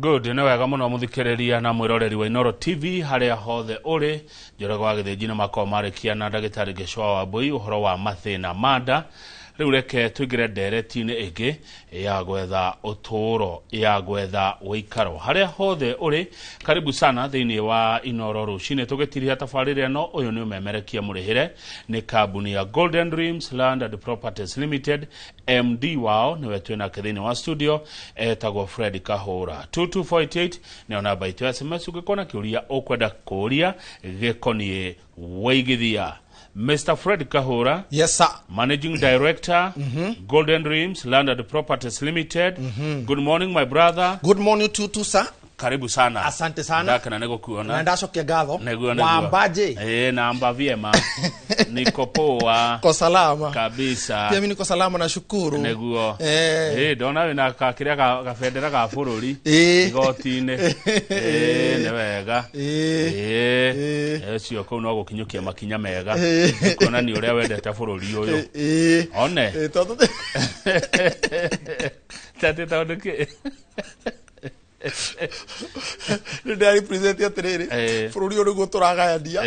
Good, nĩ wega mũno mũthikĩrĩria na mwĩroreri wa Inooro TV harĩa hothe ũrĩ. Njoragwo wa gĩthĩnji makao marĩkia na ndagĩtarĩ Gĩcũa Wambui ũhoro wa mathĩna manda. Rĩu reke tũingĩre nderetinĩ ĩngĩ ya gwetha ũtũũro, ya gwetha ũikaro harĩa hothe ũrĩ. Karibu sana thĩinĩ wa Inooro rũcinĩ tũgĩtiria tabarĩra ĩno. Ũyũ nĩ ũmemerekia mũrĩhĩre nĩ kambuni ya Golden Dreams Land and Properties Limited. MD wao nĩwe twĩnake thĩinĩ wa studio etagwo Fred Kahũra. 2248 nĩyo namba itũ ya SMS ũngĩkorwo na kĩũria ũkwenda kũũria gĩkoniĩ waigithia. Mr. Fred Kahũra. Yes, sir. Managing Director, Golden Dreams Land and Properties Limited. Good morning, my brother. Good morning to sir. Karibu sana. Asante sana. Ndaka na nego kuona. Na ndacokia gatho. Nego. Wambaje? Namba vyema. Niko poa. Ko salama. Kabisa. Pia mimi niko salama na shukuru. Nego. Dona wina kakiria ka federa ka bururi. Igotine. Ne wega. Cio ko no gukinyukia makinya mega. Kuona ni uria wendete bururi uyu. One. Toto. Tate taoneke. Ndari present ya terere fururi uri guturagayandia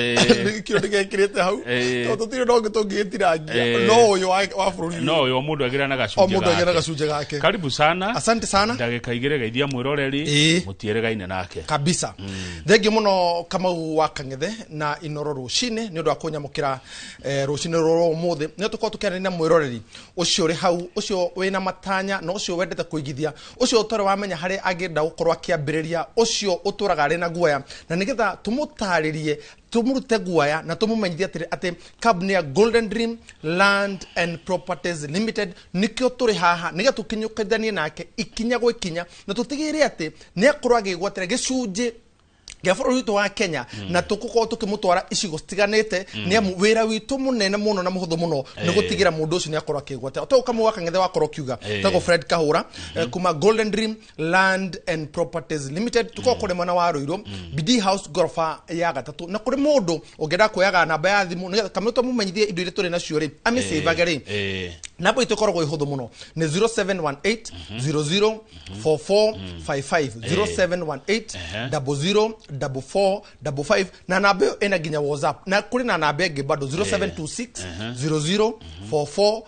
nikio ndigekirite hau to tire no ngitungitiragia no uyu wa fururi no uyu mundu agira na gacunje gake. Karibu sana. Asante sana. Ndagika igire geithia mwiroreri mutieregaine nake kabisa. Thengi muno kama wa Kang'ethe na Inooro rucini ni undu wa kunyamukira rucini roro muthe ni tuko tukiarania mwiroreri ucio ri hau ucio wina matanya no ucio wendete kuigithia ucio utore wamenya hari agenda ukorwa kiambiriria ucio uturaga ari na guoya na nigetha tumutaririe tumurute guoya na tumumenyithia ati kambuni ya Golden Dream Land and Properties Limited nikio turi haha nigetha tukinyukithanie nake ikinya gwe kinya na tutigire ati ni akorwa agigwatira gicunje gafuru witu wa Kenya na tukuko tukimutwara icigo stiganete ni amu wira witu munene muno na muhuthu muno ni gutigira mundu ucio ni akorwa kigwate to kama wa Kang'ethe wakorwa kiuga tago Fred Kahũra kuma Golden Dream Land and Properties Limited tuko kuri mwana wa Ruiro BD House gorofa ya gatatu na kuri mundu ungenda kuyaga namba ya thimu ni kama to mumenyithie indo iria turi na cio ri amisave ri nabo itukoragwo ihuthu muno ni 0718 004455 0718 004455 na namba yo ena ginya WhatsApp na kuri na namba enge bado 0726 004455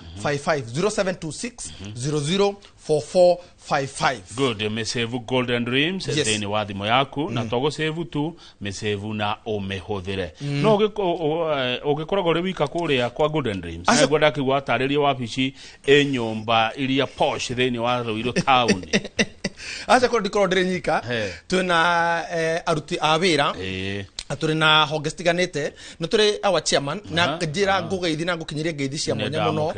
0726 004455. Good, mesevu Golden Dreams thini wa thimo yaku na togo save tu mesevu na umehũthĩre no ugikoragwo ri wika kuria kwa Golden Dreams na gwenda kigwa tarĩria wabici nyumba iria posh thini wa Ruiru town. Acha ko ndikoro ndire nyika twina aruti a wira aturi na honge stiganete no turi our chairman na njira ngugeithi na ngukinyiria ngeithi cia mwanya muno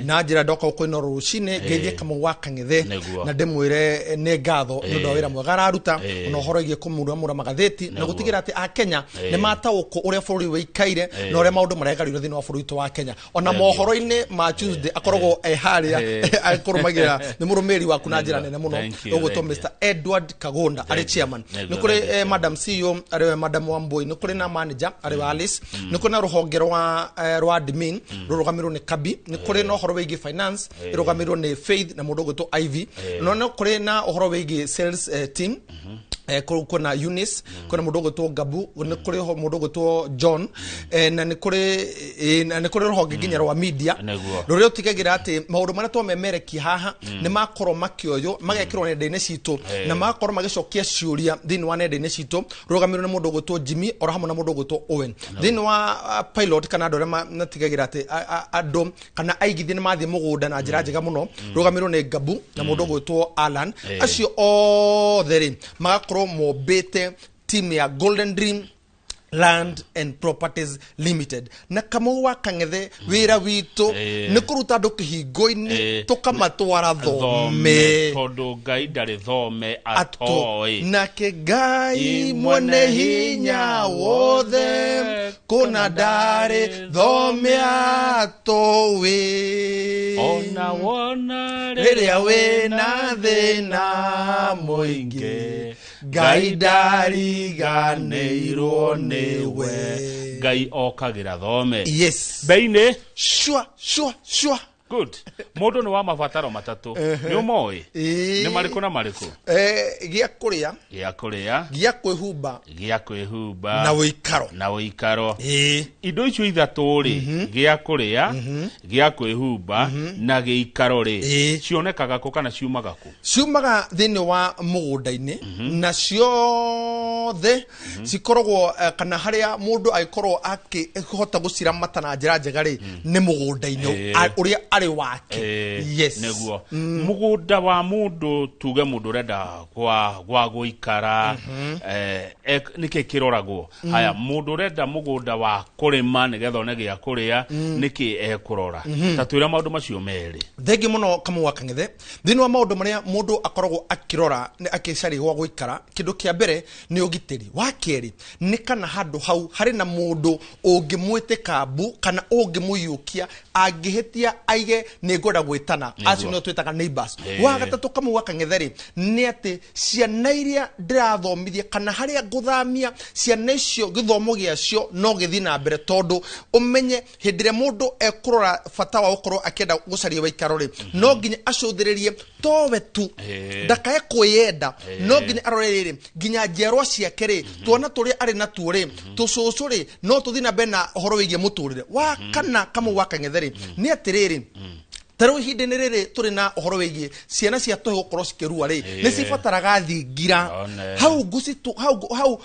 na njira ndoka uko Inooro rucini ngeithi kama wa Kang'ethe na ndemwire ne gatho no ndawira mwega araruta no horo igie kumura magatheti na gutigira ati a Kenya ne matauko uria bururi wikaire no uria maundu maregariro thini wa bururi wa Kenya ona mohoro-ini ma Tuesday akorogwo haria akurumagira ni murumeri wa kuna njira nene muno uguto Mr. Edward Kagonda ari chairman ni kuri madam CEO ari madam Wambui ni kuri na manager ari wa Alice ni kuri na ruhonge rwa admin rurugamirwo ni Kabi ni kuri na horo wigi finance rurugamirwo ni Faith na mundu guto Ivy no kuri na horo wigi sales team kuna Eunice kuna mudogo to Gabu ni kuri mudogo to John na ni kuri rohoge ginya rwa media ruryo tigagira ati maundu mara to memereki haha ni makoro makioyo magekirwo nenda-ini citu na makoro magicokia ciuria thini wa nenda-ini citu rugamirwo ni mudogo to Jimmy orahamwe na mudogo to Owen thini wa pilot kana andore natigagira ati andu kana aigithie ni mathie mugunda na njira njega muno rugamirwo ni Gabu na mudogo to Alan acio othe magakoro mobete team ya Golden Dream Land and Properties Limited na kama wa Kang'ethe wira witu ni kuruta andu kihingo-ini tukamatwara thome tondu Ngai ndari thome atoi nake Ngai mwene hinya wothe kuna ndari thome atoi ona wona riria wina thina muingi Ngai ndariganĩirwo niwe Ngai okagira thome yes beine shwa Good. Mundu ni wa mabataro matatu. Ni umoi. Ni mariko na mariko. Gia kuria. Gia kuria. Gia kwihumba. Gia kwihumba. Na wikaro. Na wikaro. Indo icio ithatu ri, gia kuria, gia kwihumba na giikaro ri. Cionekaga ku kana ciumaga ku? Ciumaga thini wa mugunda-ini na ciothe cikoragwo kana haria mundu aikorwo akihota guciramata na njira njega ri ni mugunda-ini uria ari wake. Yes. Neguo. Mugunda wa mundu tuge mundu renda gwa guikara niki kiroragwo. Haya mundu renda mugunda wa kurima nigetha one gia kuria niki ekurora. Tatwira maundu macio meri. Thengi muno kamu wakangithe. Thini wa maundu maria mundu akoragwo akirora akicari gwa guikara kindu kia mbere ni ugitiri. Wa keri ni kana handu hau hari na mundu ungimwite kambu kana ungimuyukia angihitia aige ni ngoda gwitana acio no twitaga neighbors. Wa gatatu kamu wakangitheri ni ati ciana iria ndirathomithia kana haria nguthamia ciana icio githomo giacio no githi na mbere tondu umenye hindire mundu ekurora fata wa ukorwo akienda gucaria waikaro ri no nginya acuthiririe towe tu ndakae kwiyenda no nginya arorerere nginya njerwa ciake ri tuona turi ari na tuore tucucu ri no tuthi na mbere na uhoro wigie muturire. Wa kana kamu wakangitheri ni atiriri taro hinde nerere turi na uhoro wigie ciana cia tuhe gukorwo cikirua ri ni cibataraga thingira hau gucitu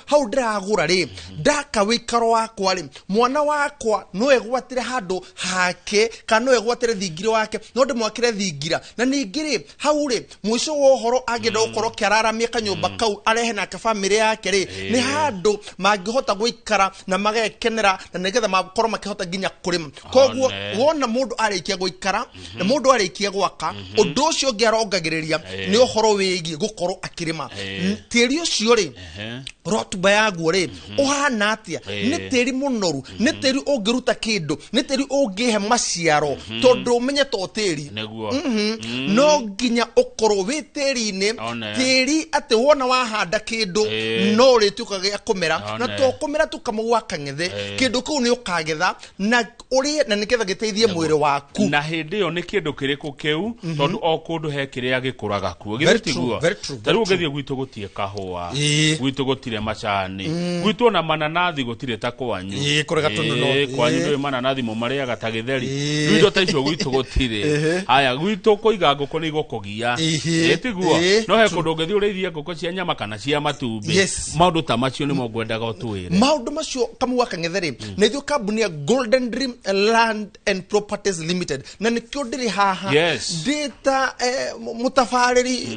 hau ndiragura ri ndaka wikaro wakwa ri mwana wakwa no egwatire handu hake kana no egwatire thingira wake no ndimwakire thingira na ningiri hau ri mwico wa uhoro agenda gukorwo kiararamia kanyumba kau arehe na family yake ri ni handu mangihota guikara na magekenera na nigetha makorwo makihota nginya kurima. Koguo wona mundu arikia guikara na mundu arikia gwaka undu ucio ngiarongagiriria ni uhoro wigie gukorwo akirima tiri ucio ri rotuba yaguo ri uhana atia ni tiri munoru ni tiri ungiruta kindu ni tiri ungihe maciaro tondu umenye to tiri no nginya ukorwo wi tiri-ini tiri ati wona wahanda kindu no ritukaga kumera na to kumera tukamugwaka ngithe kindu kuu ni ukagetha na urie na niketha giteithie mwiri waku na hindi yo ni kindu kiriku kiu tondu o kundu he kiria gikuraga kuo githitiguo taru ngethie gwitu gutie kahua gwitu gutire macani gwitu na mananathi gutire ta kwanyu kurega tundu no kwanyu ndio mananathi mo maria gata githeri gwitu ta icio gwitu gutire haya gwitu kuiga nguko ni gukugia githitiguo no he kundu ngethie urithie nguko cia nyama kana cia matumbi maundu ta macio ni mo ngwendaga utwire maundu macio kamu wakangetheri na ithu kambuni ya Golden Dream Land and Properties Limited na nikyo ndiri haha data mutafariri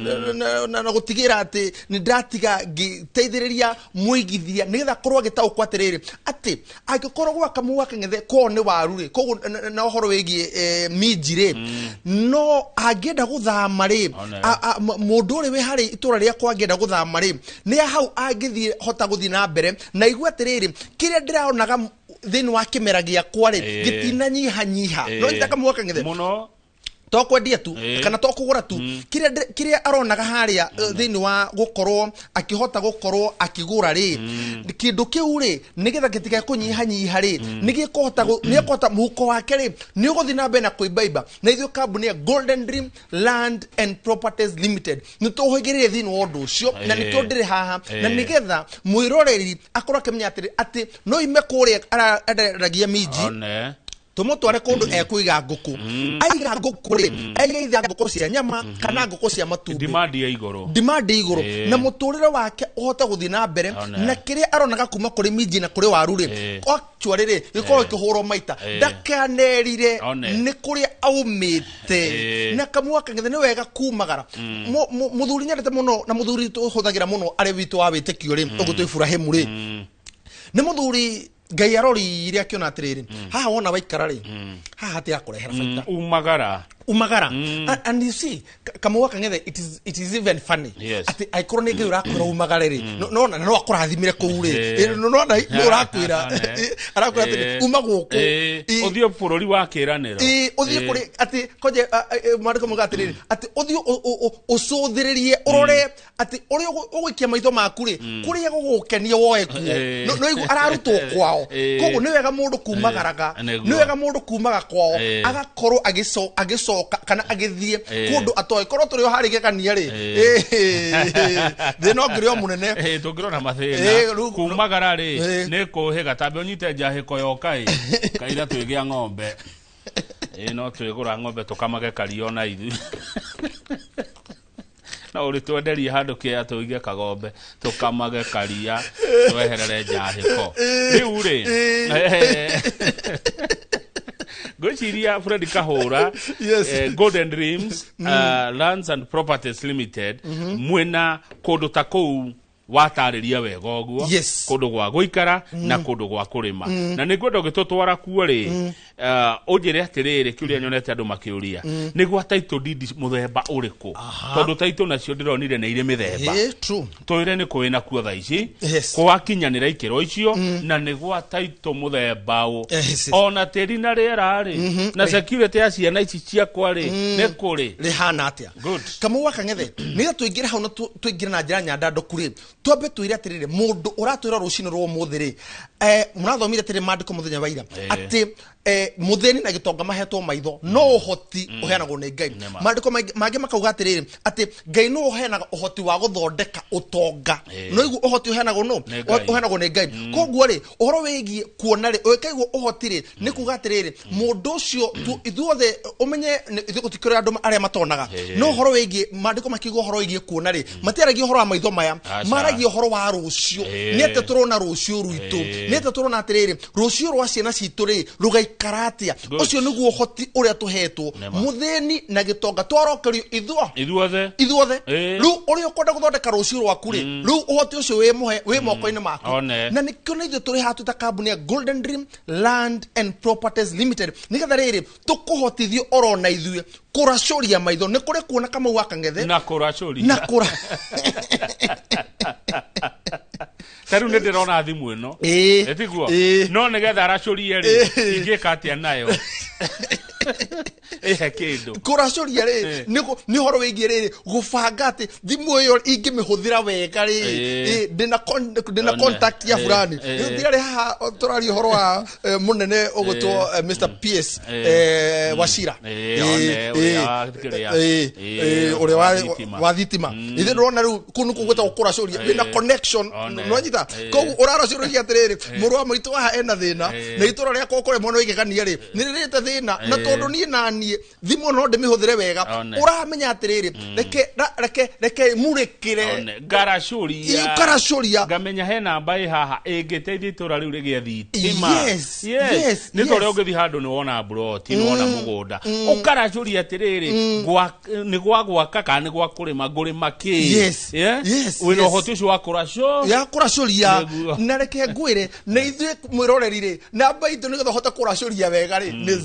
na gutigira ati ni ndatiga ngiteithiriria muigithia nigetha korwo agitaukwo atiriri ati agikorwo gwaka muwaka ngithe ko ni waru ri koguo na uhoro wigie minji ri no agienda guthama ri mundu uri we hari itura ria kwa agienda guthama ri ni hau agithie hota guthi na mbere na igwa atiriri kiria ndiraonaga thini wa kimera giakwa ri gitina nyiha no ndaka muwaka ngithe muno tokwendia tu kana tokugura tu kiria aronaga haria thini wa gukorwo akihota gukorwo akigura ri kindu kiu ri nigetha gitika kunyiha ri nigikuhota muhuko wake ri ni uguthi na mbere na kuibaiba na ithu kambuni ya Golden Dream Land and Properties Limited ni tuhigirie thini wa undu ucio na nikyo ndiri haha na nigetha mwiroreri akorwo akimenya ati no ime kuria araragia miji tumutware kundu ekuiga nguku aiga nguku ri aiga nguku cia nyama kana nguku cia matumbi demand ya iguru na muturire wake uhota guthi na mbere na kiria aronaga kuma kuri miji na kuri waru ri actually ri giko kihuro maita ndakanerire ni kuria aumite na kamwaka ngithe ni wega kumagara muthuri nyarete muno na muthuri tuhuthagira muno ari witu wa witekio ri ugutu Ibrahimu ri ni muthuri Ngai arori iria kiona atiriri haha wona waikara ri haha ati akurehera baita umagara umagara and you see kama waka ng'ethe it is even funny ati aikoro nĩ Ngai ũrakwĩra umagare rĩ no akũrathimire kũu rĩ no ũrakwĩra arakwĩra ati uma gũkũ ũthiĩ bũrũri wa kĩĩranĩro ũthiĩ kũrĩ ati koje maandĩko moiga atĩrĩrĩ ati ũthiĩ ũcũthĩrĩrie ũrore ati ũrĩa ũgũikia maitho maku rĩ kũrĩa gũgũkenia woe kuo no igu ararutwo kwao koguo nĩ wega mũndũ kumagaraga nĩ wega mũndũ kumaga kwao agakorwo agĩcoka kana agĩthiĩ kũndũ atoĩ korwo tũrĩ o harĩ gĩkania rĩ thĩna ũngĩrĩ o mũnene tũngĩrona mathĩna kumagara rĩ nĩ kũhĩga tambe ũnyite njahĩko yoka kaira twĩgĩa ng'ombe no twĩgũra ng'ombe tũkamage kario na ithuĩ na ũrĩ twenderie handũ kĩa tũige kagombe tũkamage karia tweherere njahĩko rĩu rĩ Gochiria Fred Kahora Golden Dreams Lands and Properties Limited mwena kũndũ ta kũu watarĩria wega ũguo kũndũ gwa gũikara na kũndũ gwa kũrĩma na nĩ kwenda ũgĩtũtwara kuo rĩ ũnjĩre atĩrĩrĩ kĩũria nyonete andũ makĩũria nĩ gwa title deed mũthemba ũrĩkũ tondũ title nacio ndĩronire nĩ irĩ mĩthemba twĩre nĩ kũrĩ nakuo thaa ici gwakinyanĩra ikĩro icio na nĩ gwa title mũthemba ona tĩri na rĩera rĩ na security ya ciana ici ciakwa rĩ nĩ kũrĩ rĩhana atĩa kama waka ng'ethe nĩgetha tũingĩre hau na tũingĩre na njĩra nyandandũku rĩ twambe twĩre atĩrĩrĩ mũndũ ũratwĩra rũcinĩ rwa ũmũthĩ rĩ mũrathomire atĩrĩ maandĩko mũthenya wa ira atĩ mutheni na gitonga mahetwo maitho no uhoti uheanagwo ni Ngai maandiko mangĩ makauga atĩrĩrĩ atĩ Ngai no uheanaga uhoti wa guthondeka utonga no igu uhoti uheanagwo no uheanagwo ni Ngai koguo rĩ uhoro wĩgiĩ kuona rĩ ũkaigwo uhoti rĩ nĩ kuga atĩrĩrĩ mũndũ ũcio ithuothe umenye ithuĩ gũtikĩrĩ andũ arĩa matonaga no uhoro wĩgiĩ maandiko makiuga uhoro wĩgiĩ kuona rĩ matiaragia uhoro wa maitho maya maragia uhoro wa rũcio nĩ atĩ tũrona rũcio rwitũ nĩ atĩ tũrona atĩrĩrĩ rũcio rwa ciana citũ rĩ karatia ucio niguo hoti uria tuhetwo mutheni na gitonga tworokerio ithuothe riu uria ukwenda guthondeka rucio rwaku ri riu uhoti ucio wi moko-inĩ maku na nikio na ithuĩ tũrĩ haha twĩta kambuni ya Golden Dream Land and Properties Limited nigetha rĩrĩ tukuhotithio oro na ithuĩ kũracoria maitho nĩ kũrĩ kuona kama waka ng'ethe na kũracoria Taru nĩ ndĩrona thimũ ĩno etiguo no nĩgetha aracorie rĩ ingĩka atĩa nayo kĩndũ kũracoria rĩ nĩ horo wĩgiĩ rĩrĩ gũbanga atĩ thimũ ĩyo ingĩmĩhũthĩra wega rĩ ndĩna contact ya fulani ndirarĩ haha tũraria ũhoro wa mũnene ũgũtwo Mr. PS Wachira ũrĩa wa thitima ithe ndĩrona rĩu kũu nĩkũgwĩtagwo kũracoria wĩna connection no nyita koguo ũraracoria atĩrĩrĩ mũrũ wa maitũ haha ena thĩna na itũra rĩakwa kũremwo no igegania rĩ nĩ rĩrĩte thĩna na tondũ niĩ naniĩ thimũ no ndĩmĩhũthĩre wega ũramenya atĩrĩrĩ reke mũrĩkĩre ngaracoria ngamenya he namba ĩ haha ĩngĩteithia itũra rĩu rĩgĩe thitima nĩ tondũ ũngĩthiĩ handũ nĩ wona mburoti nĩ wona mũgũnda ũkaracoria atĩrĩrĩ nĩ gwa gwaka kana nĩ gwa kũrĩma ngũrĩma kĩ wĩna ũhoti ũcio wa kũracoria na reke ngwĩre na ithuĩ mwĩroreri rĩ namba itũ nĩgetha ũhote kũracoria wega rĩ nĩ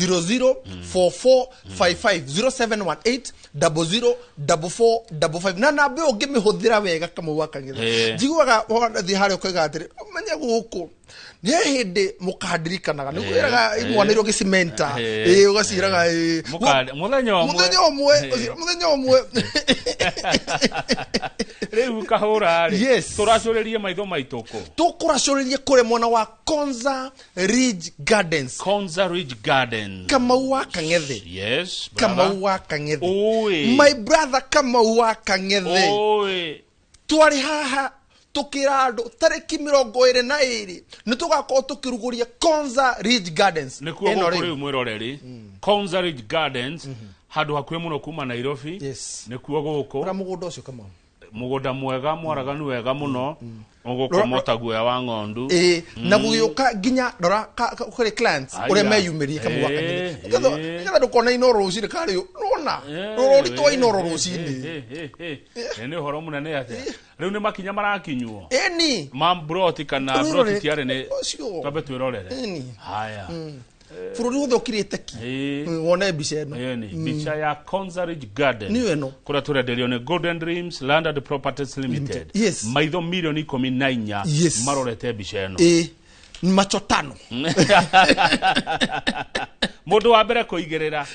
0718004455 0718004455 na namba ĩyo ũngĩmĩhũthĩra wega kama waka ng'ethe njiguaga thiĩ harĩa ũkoiga atĩrĩ menye gũkũ nĩ hĩndĩ mũkandirikanaga nĩ kwĩraga imwanĩirwo gĩcimenta ũgaciraga mũthenya ũmwe rĩu Kahora rĩ tũracũrĩrie maitho maitũ kũ tũkũracũrĩrie kũrĩ mwena wa Konza Ridge Gardens Kamau waka ng'ethe Kamau waka ng'ethe my brother Kamau waka ng'ethe twari haha tukira andu tariki 22 ni tugakorwo tukiruguria Konza Ridge Gardens eno riu mwiroreri Konza Ridge Gardens handu hakuhe muno kuma Nairobi ni kuo guku ora mugunda ucio kama mugunda mwega mwaraganu wega muno ugukomota guya wa ng'ondu na gugiuka ginya ndora kuri clients ure meyumirie kama waka ngetha ndukona inoro rucini kari nona rori twa inoro rucini ni horo munene ate riu ni makinya marakinywo mam broti kana broti tiare ni twabe twirorere haya Fururi wothe ukirite ki. Wone bicha eno. Bicha ya Konza Ridge Garden. Ni eno. Kura turenderio ni Golden Dreams Landed Properties Limited. Yes. Maitho milioni 14 yes. marorete bicha eno. Macho 5. Mundu wa mbere kuigirira.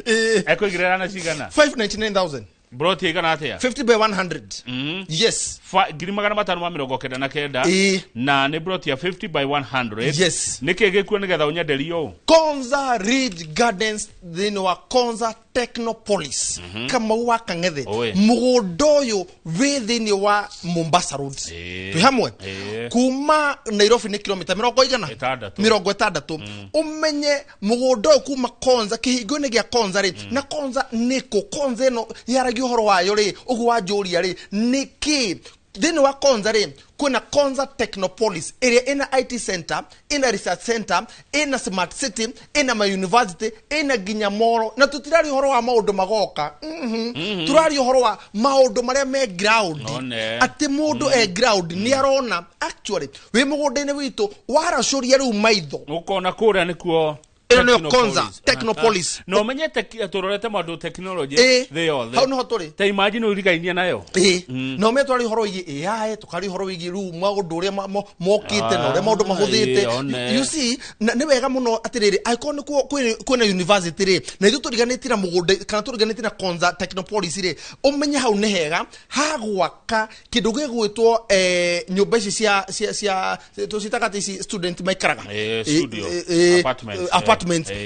Ekuigirira na cigana? 599,000. Brought igana atia? 50 by 100. Yes. Giri magana matano ma mirongo kenda na kenda. Na ne brought ya 50 by 100. Yes. Niki gikuo nigetha unyenderio. Konza Ridge Gardens thini wa Konza Technopolis. Kama waka ng'ethe. Mugondo yo we thini wa Mombasa Road. Tuhamwe. Kuma Nairobi ni kilomita 60. Umenye mugondo kuma Konza kihigo-ini gia Konza ri na Konza niko Konza eno yaragi horo wayo ri ugwa juria ri niki thini wa Konza ri kuna Konza Technopolis area ina IT center, ina research center, ina smart city, ina ma university, ina ginyamoro na tutirari horo wa maundu magoka. Turari horo wa maundu maria me ground. Ati mundu ground ni arona actually we mugunda-ini witu waracuria riu maitho ukona kuria nikuo eno Konza Technopolis. No menyete turorete maundu technology the other. How no turi? Ta imagine urigainia nayo. No me twari horo igi AI tukari horo igi ru maundu ria mokite no ria maundu mahuthite. You see ni wega muno atiriri icon kwina university ri na ithu turiganite na mugunda kana turiganite na Konza Technopolis ri umenye hau ni hega hagwaka kindu gigwitwo nyumba ici cia tusitaka student maikaraga studio apartment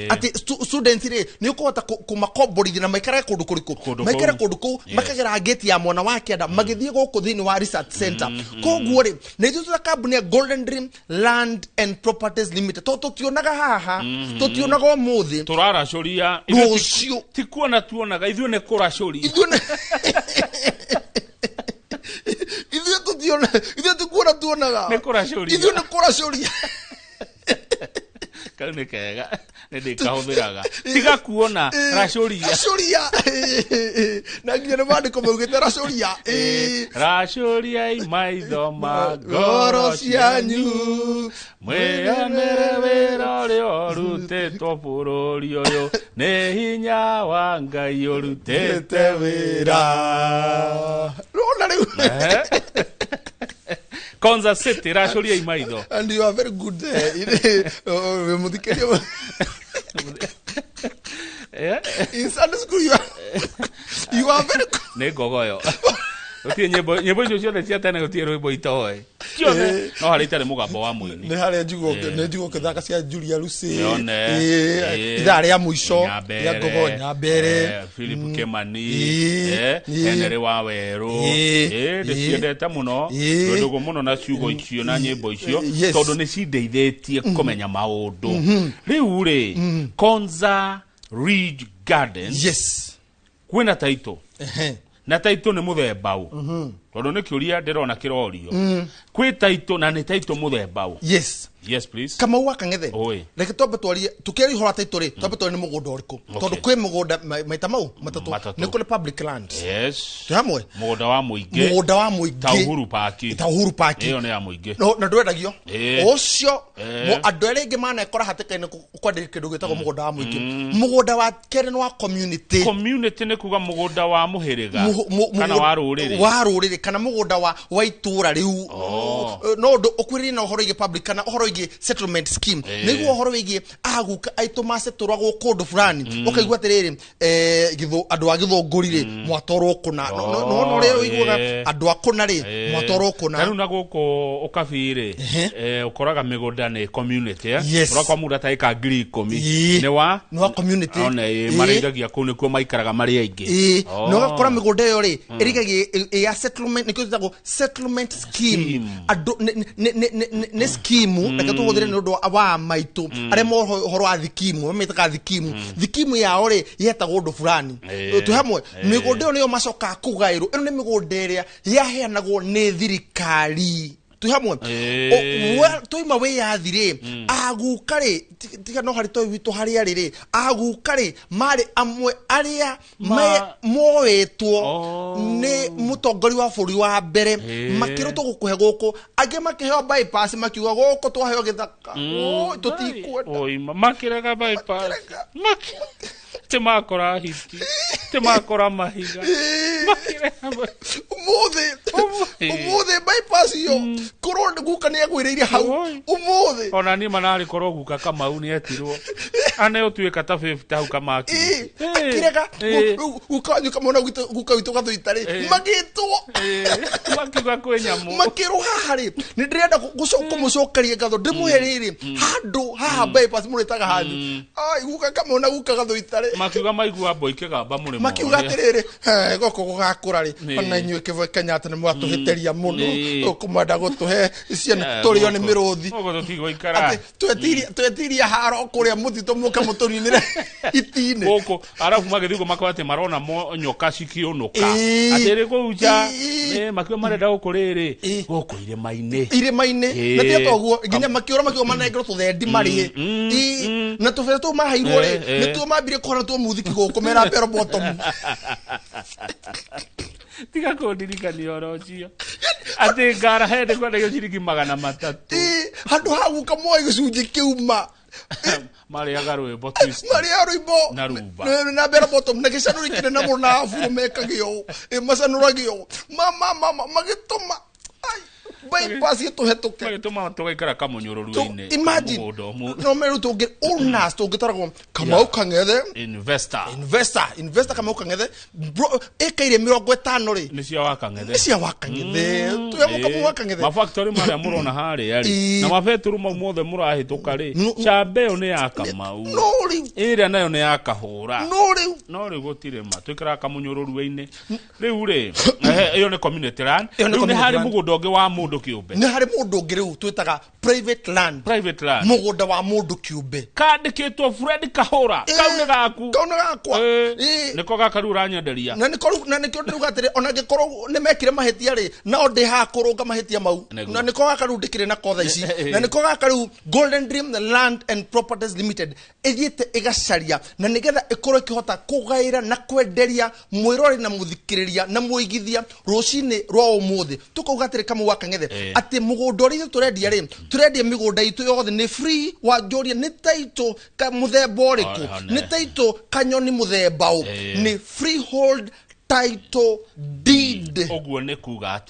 ati students ri ni ukota kumakomborithia na maikara kundu kuriku maikara kundu ku makagera gate ya mwana wake ada magithie guku thini wa research center koguo ri ni tuta company ya Golden Dream Land and Properties Limited tutionaga haha tutionaga umuthi turaracuria rucio tikuona tuonaga ithuĩ nĩ kũracuria ithuĩ tikuona tuonaga nĩ kũracuria ithuĩ nĩ kũracuria kau nĩ kega nĩ ndĩkahũthĩraga tiga kuona racuria na nginya nĩ mandĩko maugĩte racuria racuriai maitho ma ngoro cianyu mwĩonere wĩra ũrĩa ũrutĩtwo bũrũri ũyũ nĩ hinya wa Ngai ũrutĩte wĩra rona rĩu Konza City racuria imaitho. And you are very good muthikiria in Sunday school you are very good. Nĩ ngogoyo utie nyimbo icio ciothe cia tene gutie rwimbo itoe ciothe no harĩ itarĩ mũgambo wa mũini nĩ harĩa njugo kĩthaka cia Julia Lucy ithaa rĩa mũico ya ngogo Nyambere Philip Kimani Henry Waweru ndĩciendete mũno ndũgũ mũno na ciugo icio na nyĩmbo icio tondũ nĩ cindeithĩtie kũmenya maũndũ rĩu rĩ Konza Ridge Gardens kwĩna taito na taito nĩ mũthemba u tondũ nĩ kĩũria ndĩrona kĩrorio kwĩ taito na nĩ taito mũthemba u yes please kama waka ng'ethe reke twambe twarie tukĩari hora taito ri twambe twarie nĩ mũgũnda ũrĩkũ tondũ kwĩ mũgũnda maita mau matatũ nĩ kũrĩ public land hamwe mũgũnda wa mũingĩ ta Uhuru Park ĩyo nĩ ya mũingĩ no na ndwendagio ũcio andũ arĩa aingĩ manekora hatĩka-inĩ kwandĩka kĩndũ gĩtagwo mũgũnda wa mũingĩ mũgũnda wa kerĩ nĩ wa community nĩ kuga mũgũnda wa mũhĩrĩga kana wa rũrĩrĩ kana mũgũnda wa itũra rĩu no ũndũ ũkwĩrĩire na ũhoro wĩgiĩ public kana ũhoro wĩgiĩ settlement scheme nĩguo ũhoro wĩgiĩ aguka aitũ macetoragwo kũndũ fulani ũkaigua atĩrĩrĩ andũ a Gĩthũngũri-rĩ mwatwarwo kũna no rĩo iguaga andũ a kũna-rĩ mwatwarwo kũna rĩu na gũkũ ũkabi-rĩ ũkoraga mĩgũnda nĩ community ũrakwa mũgũnda ta ĩka 10,000 nĩ wa community marĩithagia kũu nĩkuo maikaraga marĩ aingĩ no ũgakora mĩgũnda ĩyo-rĩ ĩrĩgagia ya settlement nĩkĩo twĩtagwo settlement scheme andũ nĩ scheme reke tũhũthĩre nĩ ũndũ wa maitũ arĩa mohoro wa thikimu metaga thikimu yao-rĩ yetagwo ũndũ fulani tũhamwe mĩgũnda ĩyo nĩyo macokaga kũgaĩrwo ĩno nĩ mĩgũnda ĩrĩa yaheanagwo nĩ thirikari tu hamwe toima we yathire agukare tiga no hari to witu hari arire agukare mari amwe aria moetwo ne mutongori wa buri wa mbere makiruto gukuhe guku age makiheo bypass makiuga guku twaheo githaka tutikwenda oima makirega bypass Temakora hiti, temakora mahiga. Umothe bypass yo. Korone guka ne agwiriire hau. Umothe. Ona ni manari koro guka Kamau ni etirwo. Ane otuika ta 50 hau kamaki. Akirega guka kamona guka witu gathuitare. Magitwo. Makiga kwenyamo. Makiru hahari. Ni ndirenda gucoka mucokerie gatho ndimuherire. Handu haha bypass muritaga handu. Ai guka kamona guka gathuitare. Makiuga maigua boike gamba muri mo makiuga atiriri goko gugakura ri ona inyuĩ Kĩboi Kenyatta nĩ mwatũhĩtĩria mũno ũkũmanda gũtũhe ciana tũrĩo nĩ mĩrũthi twetirie haro kũrĩa mũthitũ mũke mũtũninĩre itinĩ gũkũ arabu magĩthiĩ gũ makwate marona nyoka cikĩũnũka atĩrĩ kũuja makiuga marenda gũkũ rĩrĩ gũkũ irĩma-inĩ na tiga toguo nginya makiũra makiuga manengerwo tũthendi marĩe na tũbere tũu maheirwo rĩ nĩ tuo mambire kũhana tuo muthiki gũkũ mera pero bottom tiga kũndirikania ũhoro ũcio atĩ ngara hende kwendagio ciringi 300 handũ ha guka moe gĩcunjĩ kĩuma marĩaga rwĩmbo twist marĩa rwĩmbo na rumba na bero bottom na gĩcanũri kĩnene mũno na buru mekagio macanũragio magĩtũma bypass yetuhetuke magĩtũma tũgaikara kamunyũrũrũ-inĩ imagine no meru tũngĩ honest tũngĩtaragwo Kamau Kang'ethe investor Kamau Kang'ethe ĩkaire 50 rĩ nĩ cia wa Kang'ethe tuya Kamau Kang'ethe mafactory marĩa mũrona harĩa rĩ na mabetũrũ mau mothe mũrahĩtũka rĩ Chambe ĩyo nĩ ya Kamau ĩrĩa nayo nĩ ya Kahũra no rĩu gũtirĩ ma twĩkaraga kamunyũrũrũ-inĩ rĩu rĩ ĩyo nĩ community land rĩu nĩ harĩ mũgũnda ũngĩ wa mũndũ kĩũmbe nĩ harĩ mũndũ ũngĩ rĩu twĩtaga private land mũgũnda wa mũndũ kĩũmbe kandĩkĩtwo Fred Kahũra kau nĩ gakwa nĩko gaka rĩu ũranyenderia na nĩkĩo ndĩruga atĩrĩ ona ngĩkorwo nĩ mekire mahĩtia rĩ no ndĩ ha kũrũnga mahĩtia mau na nĩko gaka rĩu ndĩkĩrĩ na kotha ici na nĩko gaka rĩu Golden Dream Land and Properties Limited ĩthiĩte ĩgacaria na nĩgetha ĩkorwo ĩkĩhota kũgaĩra na kwenderia mwĩrori na mũthikĩrĩria na mũigithia rũcinĩ rwa ũmũthĩ tũkauga atĩrĩ Kamau Kang'ethe atĩ mũgũnda ũrĩa tũrendia rĩ tũrendia mĩgũnda itũ yothe nĩ free wanjũria nĩ taito mũthemba ũrĩkũ nĩ taito kanyoni mũthemba nĩ freehold title deed oguo nĩ kuga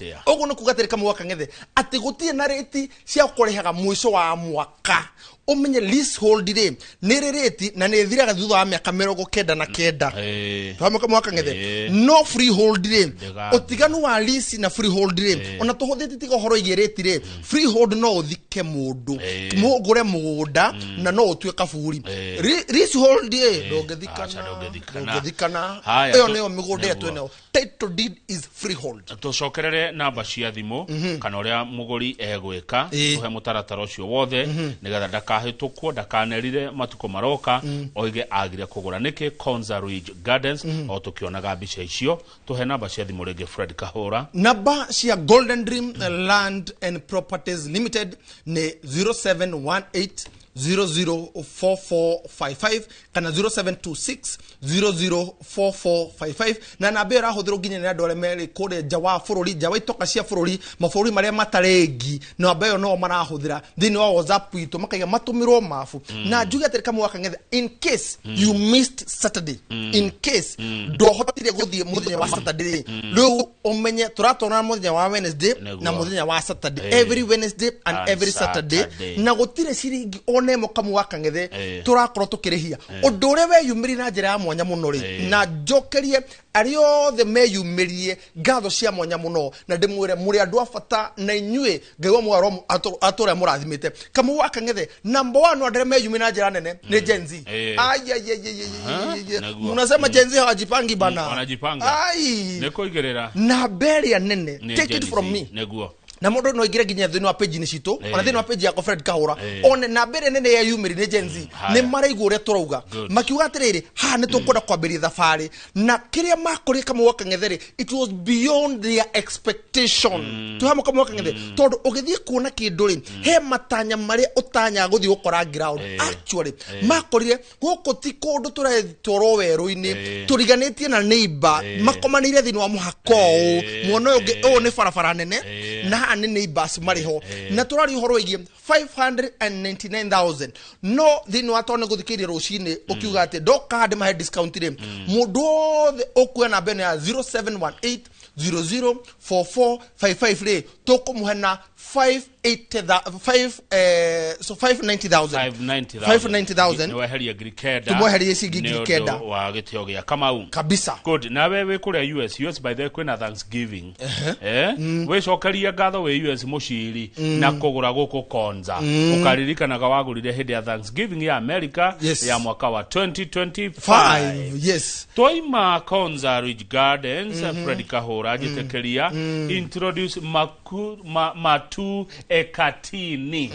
atĩrĩ Kamau Kang'ethe atĩ gũtirĩ na rĩti cia kũrĩhaga mũico wa mwaka umenye leasehold rĩ nĩ rĩrĩti na nĩ thiraga thutha wa mĩaka 99 twamuka Kamau Kang'ethe no freehold rĩ ũtiganu wa lease na freehold rĩ ona tũhũthĩtie tiga ũhoro igĩrĩti rĩ freehold no ũthike mũndũ mũgũre mũgũnda na no ũtue kaburi leasehold rĩ ndũngĩthikana ĩyo nĩyo mĩgũnda twĩnayo title deed is freehold tũcokerere namba cia thimũ kana ũrĩa mũgũri egwĩka tũhe mũtaratara ũcio wothe nĩgetha ndakahĩtũkwo ndakanerire matukũ maroka oige agire kũgũra nĩkĩ Konza Ridge Gardens o tũkĩonaga mbica icio tũhe namba cia thimũ rĩngĩ Fred Kahũra namba cia Golden Dream Land and Properties Limited nĩ 0718 004455 kana 0726 004455 na namba ĩyo ĩrahũthĩrwo nginya nĩ andũ arĩa merĩ kũrĩa nja wa bũrũri nja wa itoka cia bũrũri mabũrũri marĩa matarengi namba ĩyo no marahũthĩra thĩinĩ wa WhatsApp witũ makaiga matũmĩrwo mabu na njuge atĩrĩ Kamau Kang'ethe in case you missed Saturday in case ndũhotire gũthiĩ mũthenya wa Saturday rĩu ũmenye tũratwarana mũthenya wa Wednesday na mũthenya wa Saturday every Wednesday and every Saturday na gũtirĩ ciringi nemo Kamau Kang'ethe turakorwo tukirihia undu uri weyumĩrie na njĩra ya mwanya mũno ri na njokerie ariothe meyumĩrie ngatho cia mwanya mũno na ndĩmwĩre mũrĩ andũ a bata na inyuĩ ngaiwa mwaro atũrĩa mũrathimĩte Kamau Kang'ethe number 1 andũ meyumĩrie na njĩra nene nĩ Gen Z unasema Gen Z hawajipangi bana wanajipanga nĩ kũigĩrĩra na beria nene take it from me nĩguo na mundu no igire ginya thini wa page ni cito ona thini wa page ya Fred Kahura one na mbere nene ya Yumiri ni Gen Z ni maraigwo ure turauga makiuga atiriri ha ni tukwenda kwambiria thabari na kiria makori kama waka ng'ethere it was beyond their expectation tuhamo kama waka ng'ethere tondu ugithie kuona kindu ri he matanya mari utanya guthie gukora ground actually makorire guku ti kundu turetoro weru-ini turiganitie na neighbor makomanire thini wa muhako muono uyu ni barabara nene na ni neighbors mariho na turari uhoro igie 599,000 no thini wa tone guthikiria rucini ukiuga ati doka hade mahe discount ri mundu othe ukuya na bene ya 0718 004455 ri tukumuhena 590,000 weheria grikeda tumweherie sigi grikeda wa gitio gia Kamau kabisa good na wewe kuria US by the kwina Thanksgiving we cokeria ngatho we US muciri na kugura guku konza ukaririkanaga wagurire hindi ya Thanksgiving ya America ya mwaka wa 2025 yes toima Konza Ridge Gardens Fred Kahura ajitekeria introduce Matu Ekatini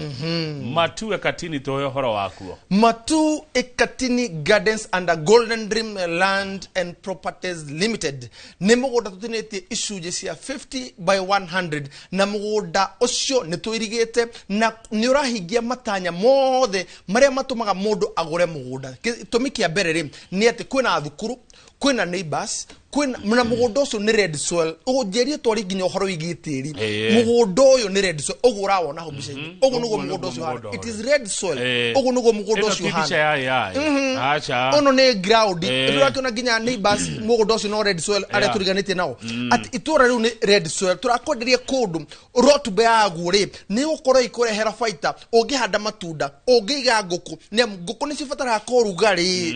Matu Ekatini toyo horo wakuo Matu Ekatini Gardens and a Golden Dream Land and Properties Limited ni mugoda tutinete icuje cia 50 by 100 na mugoda ucio nituirigite na niurahigia matanya mothe maria matumaga mundu agure mugoda tumikia berere ni ati kwina thukuru kwina neighbors kwina mna mugodo ucio ni red soil ujerie twari ginya horo igitiri mugodo uyu ni red soil ugura wona ho bice ugu nugo mugodo ucio it is red soil ugu nugo mugodo ucio hana acha ono ne ground ndura kiona ginya neighbors mugodo ucio no red soil are turiganite nao at itura riu ni red soil turakonderie kundu rotube agure ni ukoro ikurehera fighter ungihanda matunda ungiga nguku ne nguku ni cibatara korugari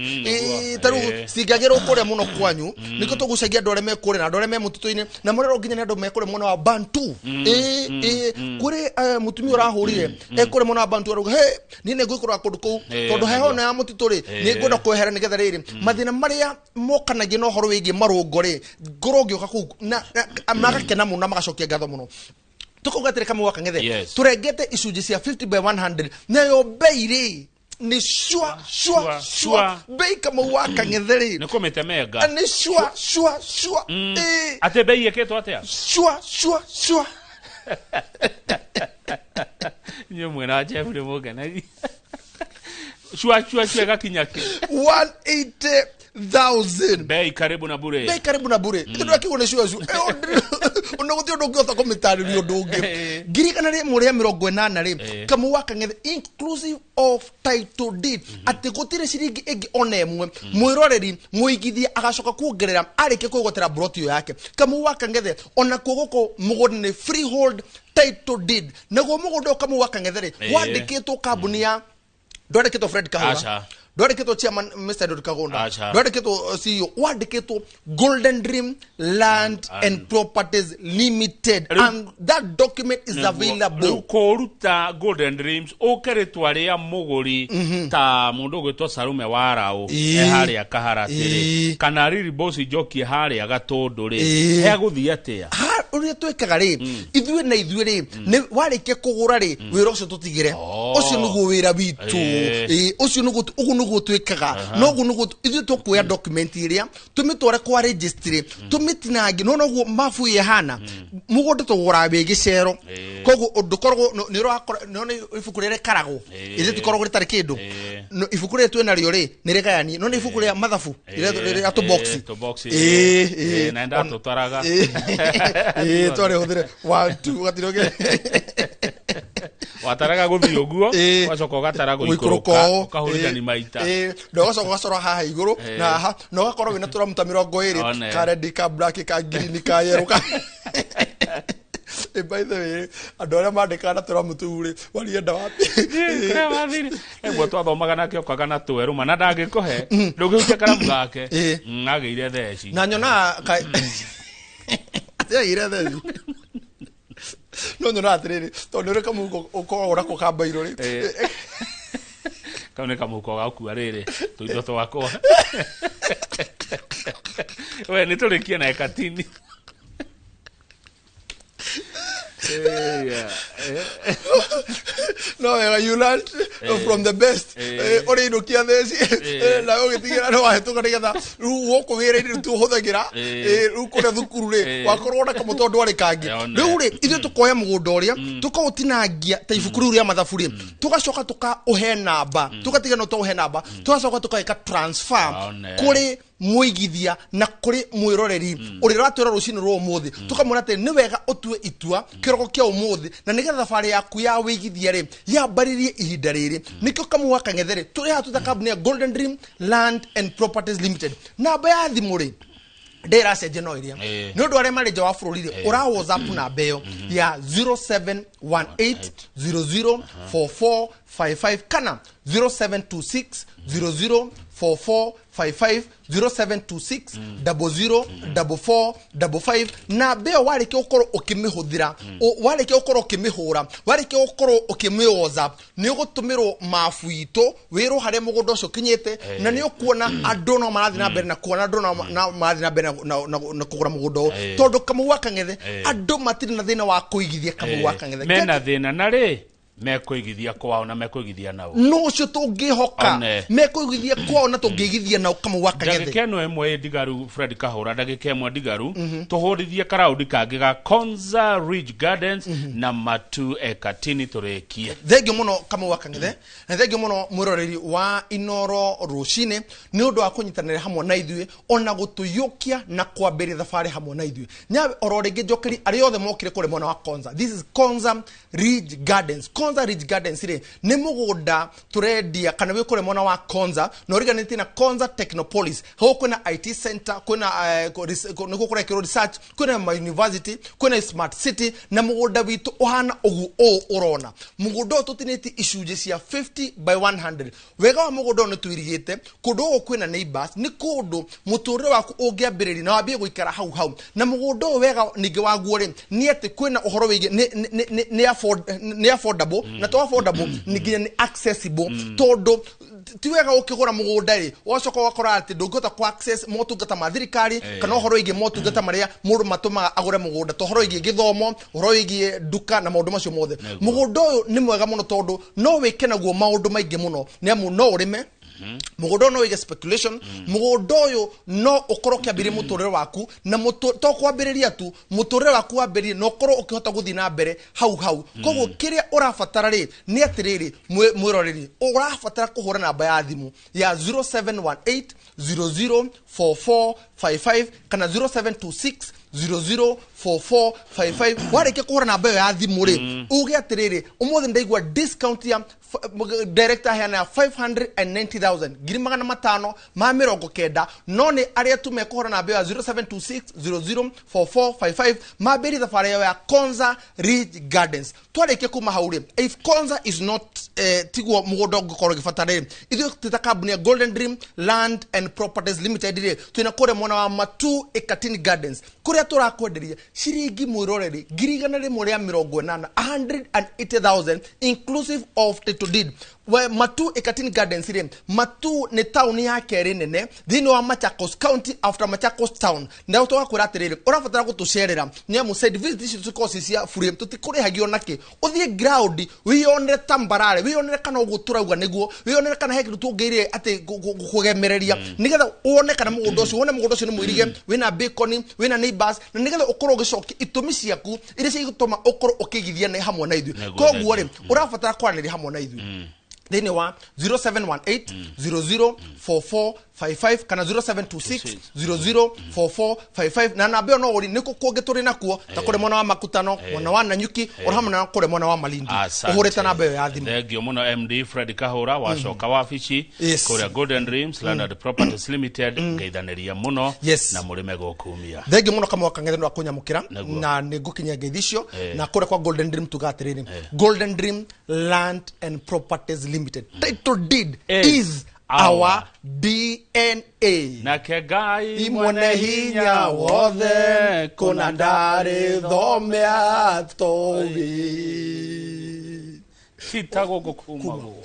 taru sigagero kore muno kwanyu niko tugucagia ndore me kure na ndore me mututu-ini na murero nginya ndu me kure muno wa Bantu kure mutumi urahurire kure muno wa Bantu aruga he ni ne gwikora kundu ku tondu heho na mututu ri ni ngwenda kwehera nigetha riri mathina maria mokanagie no horo wigi marungo ri ngoro ngioka ku na magakena muno magacokia ngatho muno tukugatire kama waka ng'ethe turengete icunji cia 50 by 100 nayo beiri ni shua bei kama waka ng'ethere ni komete mega ni shua ate bei yeketo atia shua nyo mwena Jeffrey Morgan shua gakinyake 180,000 bei karibu na bure ndio kigone shua unaguthio ndungihota kumitaririo ndungi ngiri kana ri muria 80 ri kama waka ng'ethe inclusive of title deed ati gutire ciringi ingi onemwe mwiroreri muigithia agacoka kuongerera arike kwigotera broti yo yake kama waka ng'ethe ona kuguko mugodi ni freehold title deed nago mugodo kama waka ng'ethe ri wandikitwo kambuni ya ndwandikitwo Fred Kahura ndwandikitwo chairman Mr. Dr. Kagonda ndwandikitwo CEO wandikitwo Golden Dream Land and Properties Limited and that document is available kuruta Golden Dreams ukeretwa ria muguri ta mundu gwitwo Sarume Warao hari akaharatire kana riri boss joki hari agatondure he guthia atia uri twekaga ri ithuĩ na ithuĩ ri ni warike kugura ri wira ucio tutigire ucio nugo wira witu ucio nugo twekaga no nugo ithuĩ tukuya document iria tumitware kwa registry tumitinangi no guo mafu yehana mugondo tugura wegicero koguo undukorwo ni no ibuku rire karago ithe tikorwo ritari kindu ibuku rire twena rio ri ni rigayani no ni ibuku ria mathabu rire ato box na nda tutaraga tware huthire 1 2 gatiroge wataraga guthio uguo wacoka gatara guikuruka ukahurira ni maita ndo wacoka gacoro haha iguru na haha no gakorwo wina turamuta 20 ka red ka black ka green ka yellow ka by the way adora mandikana turamutu ri warienda wapi kre wathire egwo twathomaga nakio kagana tweruma na ndangikuhe ndugiukia karamu gake ngageire theci na nyona ire theci no nyona atiriri tondu ri kamuko ukora ko kambairo ri kaune kamuko gakua riri tuindo twakwa we ni turikie na Ekatini No, you learned from the best. Ore ino kia thesi na ugitigera no wahituka nigetha riu woko wira-ini tu huthagira riu kuria thukuru ri wakorwo na kamuto ndwari kangi riu ri ithu tukoya mugunda uria tukautinangia ta ibuku riu ria mathabu ri tugacoka tukauhe namba tugatiga no tuhe namba tugacoka tukaika transfer kuri muigithia na kuri mwiroreri uri ratwira rucini rwo muthi tukamwira ati ni wega utue itua kiroko kia umuthi na nigetha thabari yaku ya wigithia ri yambaririe ihinda riri nikio kamwa kangethere turi hatu ta company ya Golden Dream Land and Properties Limited namba ya thimu ri ndera cenje no iria ni undu aria mari nja wa bururi ri ura WhatsApp namba iyo ya 0718004455 kana 0726004455 0726004455 na beo wareke ukoro ukimihuthira wareke ukoro ukimihura wareke ukoro ukimi WhatsApp ni ugutumirwo mafuito wiro haria mugundo ucio kinyete na ni ukuona andu no marathi na mbere na kuona andu no marathi na mbere na kugura mugundo tondu kamugwa kangethe andu matiri na thina wa kuigithia kamugwa kangethe mena thina na ri mekuigithia kwao na mekuigithia nao no cio tungihoka mekuigithia kwao na tungigithia nao kama wakangethe ndagika eno emwe Ndigaru Fred Kahura ndagika emwe Ndigaru tuhurithie crowd kangi ga Konza Ridge Gardens na Matu Ekatini turekie thengio muno kama wakangethe na thengio muno mwiroreri wa Inoro rucine ni undu wa kunyitanira hamwe na ithuĩ ona gutuyukia na kwambĩrĩria thabari hamwe na ithuĩ nya ororingi njokeri ari othe mokire kure mwana wa Konza. This is Konza Ridge Gardens. Konza Ridge Gardens ri ni mugunda turendia kana wi kure mwana wa Konza no riganite na Konza Technopolis ho kuna IT center kuna niko kure kiro research kuna university kuna smart city na mugunda witu uhana ugu urona mugunda tutiniti icunje cia 50 by 100 wega wa mugunda ni tuirigite kundu kwina neighbors ni kundu muturire waku ungiambiriri na wambie guikara hau na mugunda wega ningi waguo ri ni ati kwina uhoro wigi ni affordable na to affordable ni ni accessible todo tiwega ukigura mugunda ri wacoka wakora ati ndungota ku access motungata ma thirikari kana uhoro wigi motungata maria mundu matuma agure mugunda to uhoro wigi githomo uhoro wigi duka na maundu macio mothe mugunda uyu ni mwega muno todo no wike naguo maundu maingi muno ni amu no urime mugunda no wige speculation mugunda uyu no ukoro kiambire muturire waku na to kwambiriria tu muturire waku wambirie no ukoro ukihota guthi na mbere hau koguo kiria urafatara ri ni atiriri mwiroreri urafatara kuhura namba ya thimu ya 0718004455 kana 0726004455 wareke kuhura namba ya thimu ri uge atiriri umuthi ndaigwa discount ya director hana 590,000 girimagana matano ma mirongo kenda none aria tu mekuhora namba ya 0726004455 mabiri thabari ya Konza Ridge Gardens twareke kuma hauri if Konza is not tigwo mugondo ngokoro gifatare ithu tita company ya Golden Dream Land and Properties Limited ri twina kore mwana wa Matu Ekatini Gardens kuria turakwenderia ciringi mwiroreri girigana rimwe ria 180,000 inclusive of title deed we Matu Ekatini Gardens ri Matu ni town ya keri nene thini wa Machakos County after Machakos town ndio twakwira atiriri urafatara gutucerera nyamu said visit tukosi cia free tutikuri hagio nake uthie ground wiyonere tambarare wiyonere kana uguturauga niguo wiyonere kana hekiru tungeire ati kugemereria nigetha uone kana mugunda ucio wone mugunda ucio ni mwirige wina bacon wina neighbors na nigetha ukoro gicoki itumi ciaku iria cigutuma ukoro ukigithia na hamwe na ithu koguo ri urafatara kwaranĩria hamwe na ithu thini wa 0718004455 kana 0726004455 na namba no uri niko kuonge turi nakuo ta kure mwana wa Makutano mwana wa Nanyuki ora na kure mwana wa Malindi uhureta namba ya thimu thengio muno MD Fred Kahura wacoka wabici kure Golden Dreams Land and Properties Limited ngeithaniria muno na murime gukumia thengio muno kama wakangethe ndo akunyamukira na nigukinya ngeithicio na kure kwa Golden Dream tugatiriri Golden Dream Land and Properties Limited title deed is our DNA na kegai imone hinya wothe kuna ndari thomea tobi sitago gukumago